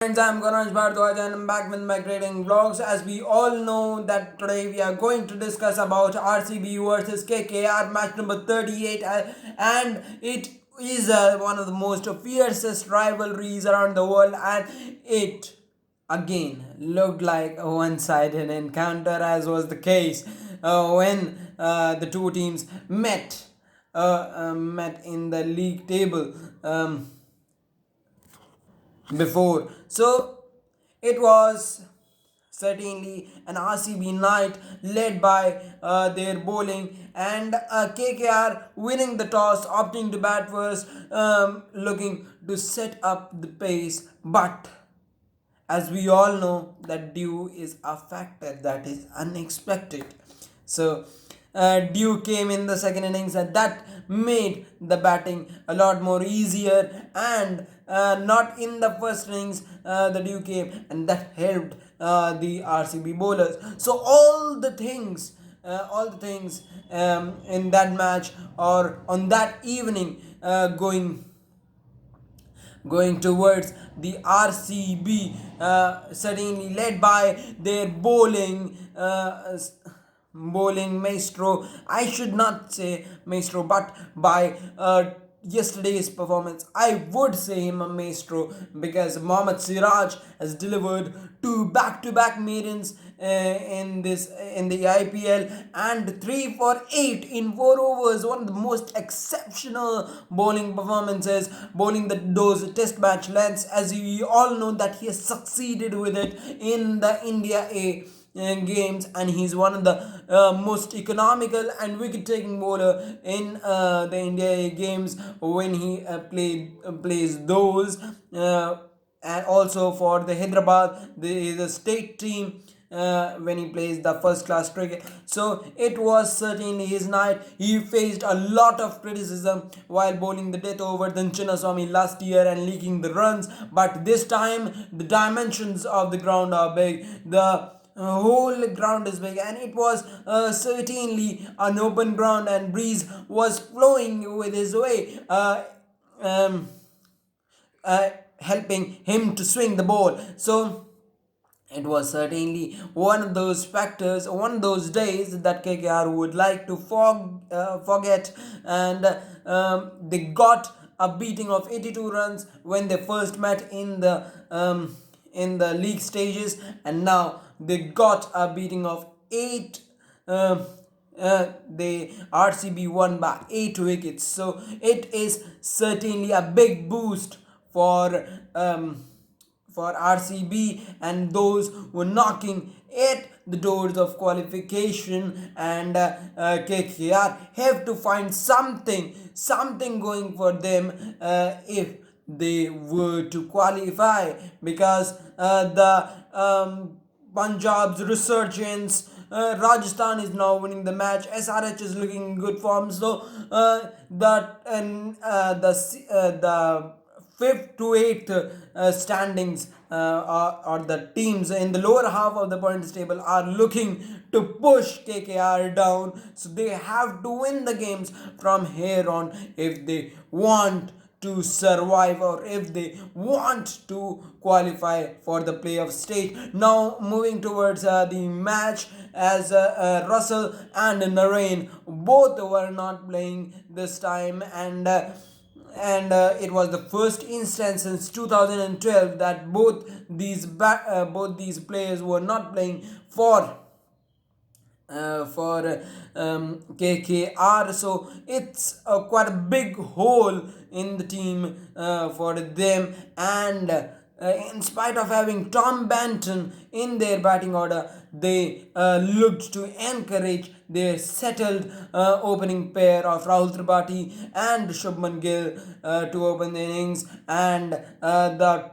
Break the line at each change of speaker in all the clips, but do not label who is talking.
Friends, I'm Ganesh Bhardwaj and I'm back with my grading vlogs. As we all know that today we are going to discuss about RCB versus KKR match number 38, and it is one of the most fiercest rivalries around the world, and it again looked like a one-sided encounter, as was the case when the two teams met in the league table. Before. So it was certainly an RCB night led by their bowling, and KKR winning the toss, opting to bat first, looking to set up the pace. But as we all know, that dew is a factor that is unexpected. So dew came in the second innings, and that made the batting a lot more easier, and not in the first innings the dew came, and that helped the RCB bowlers. So all the things in that match or on that evening going towards the RCB, certainly led by their bowling maestro. I should not say maestro, but by yesterday's performance, I would say him a maestro, because Mohammad Siraj has delivered two back-to-back maidens in the IPL, and 3 for 8 in 4 overs. One of the most exceptional bowling performances, bowling those test match lengths, as we all know that he has succeeded with it in the India A games, and he's one of the most economical and wicket taking bowler in the India A games when he plays those, and also for the Hyderabad, the state team, when he plays the first class cricket. So it was certainly his night. He faced a lot of criticism while bowling the death over than Chinnaswamy last year and leaking the runs, but this time the dimensions of the ground are big. The whole ground is big, and it was certainly an open ground, and breeze was flowing with his way, um, helping him to swing the ball. So it was certainly one of those factors, one of those days that KKR would like to forget, and they got a beating of 82 runs when they first met in the league stages, and now they got a beating of 8. The RCB won by 8 wickets, so it is certainly a big boost for RCB, and those were knocking at the doors of qualification, and KKR have to find something going for them if they were to qualify, because the Punjab's resurgence. Rajasthan is now winning the match. SRH is looking in good form. So the fifth to eighth standings, or the teams in the lower half of the points table, are looking to push KKR down. So they have to win the games from here on if they want to survive, or if they want to qualify for the playoff stage. Now moving towards the match, as Russell and Narain both were not playing this time, and it was the first instance since 2012 that both these players were not playing for KKR. So it's quite a big hole in the team for them, and in spite of having Tom Banton in their batting order, they looked to encourage their settled opening pair of Rahul Tripathi and Shubman Gill to open the innings, and the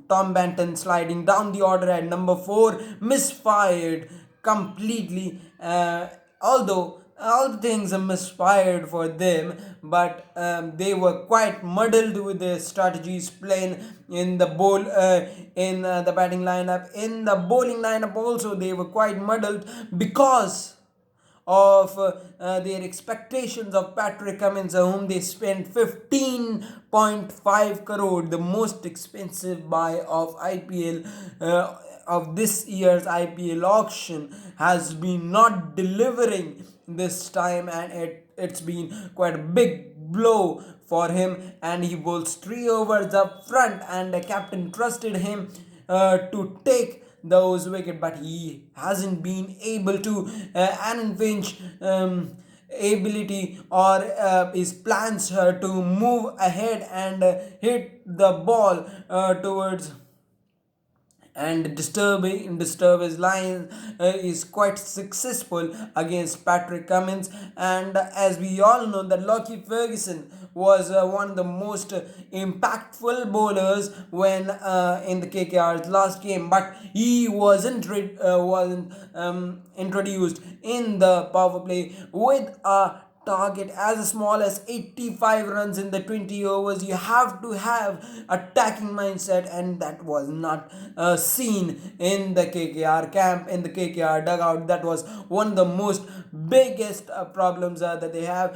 Tom Benton sliding down the order at number 4 misfired completely. Although all the things are misfired for them, but they were quite muddled with their strategies playing in the batting lineup. In the bowling lineup also, they were quite muddled because of their expectations of Patrick Cummins, whom they spent 15.5 crore, the most expensive buy of IPL. Of this year's IPL auction has been not delivering this time, and it's been quite a big blow for him, and he bowls 3 overs up front, and the captain trusted him to take those wickets, but he hasn't been able to. Aaron Finch ability or his plans to move ahead and hit the ball towards and disturb his line is quite successful against Patrick Cummins. And as we all know, that Lockie Ferguson was one of the most impactful bowlers when in the KKR's last game, but he wasn't introduced in the power play with a target as small as 85 runs in the 20 overs. You have to have attacking mindset, and that was not seen in the KKR camp, in the KKR dugout. That was one of the most biggest problems that they have.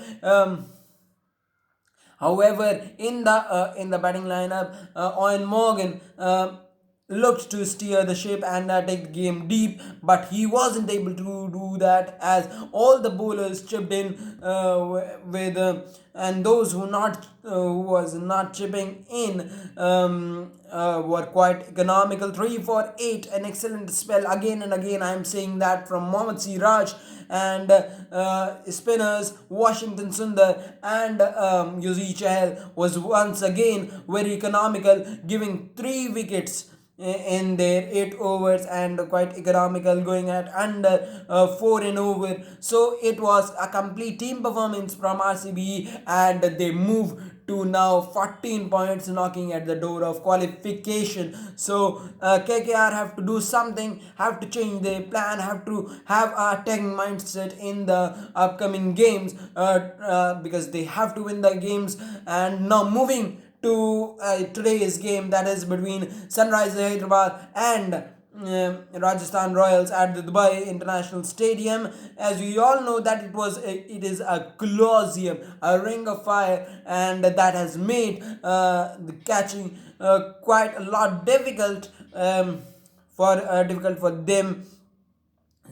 However, in the batting lineup, Owen Morgan looked to steer the ship and take the game deep, but he wasn't able to do that, as all the bowlers chipped in with and those who was not chipping in were quite economical. 3 for 8, an excellent spell. Again and again I am saying that from Mohammad Siraj, and spinners Washington Sundar and Yuzi Chahal was once again very economical, giving 3 wickets in their 8 overs, and quite economical, going at under 4 in over. So it was a complete team performance from RCB, and they move to now 14 points, knocking at the door of qualification. So KKR have to do something, have to change their plan, have to have a attacking mindset in the upcoming games, because they have to win the games. And now moving to today's game, that is between Sunrisers Hyderabad and Rajasthan Royals at the Dubai International Stadium. As we all know that it is a colosseum, a ring of fire, and that has made the catching quite a lot difficult for them.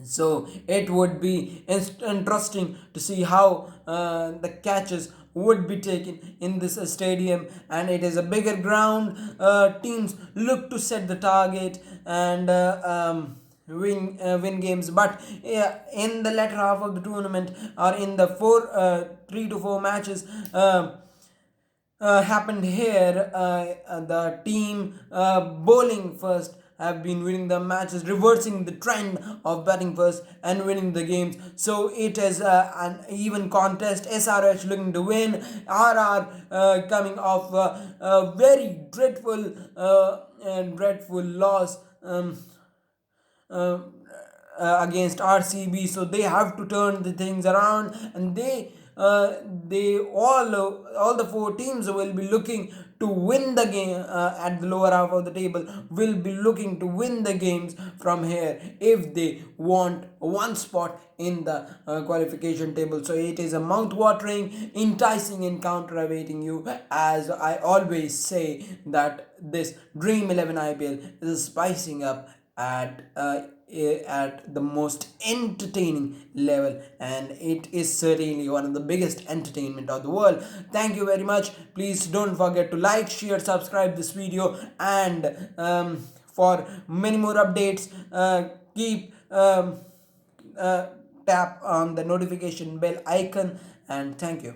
So it would be interesting to see how the catches would be taken in this stadium, and it is a bigger ground. Teams look to set the target and win games, but in the latter half of the tournament, or in the 3 to 4 matches happened here, the team bowling first have been winning the matches, reversing the trend of batting first and winning the games. So it is an even contest. SRH looking to win. RR coming off a very dreadful loss against RCB, so they have to turn the things around, and they all the 4 teams will be looking to win the game at the lower half of the table, will be looking to win the games from here if they want one spot in the qualification table. So it is a mouth-watering, enticing encounter awaiting you. As I always say, that this Dream 11 IPL is spicing up at the most entertaining level, and it is certainly one of the biggest entertainment of the world. Thank you very much. Please don't forget to like, share, subscribe this video, and for many more updates, keep tap on the notification bell icon, and thank you.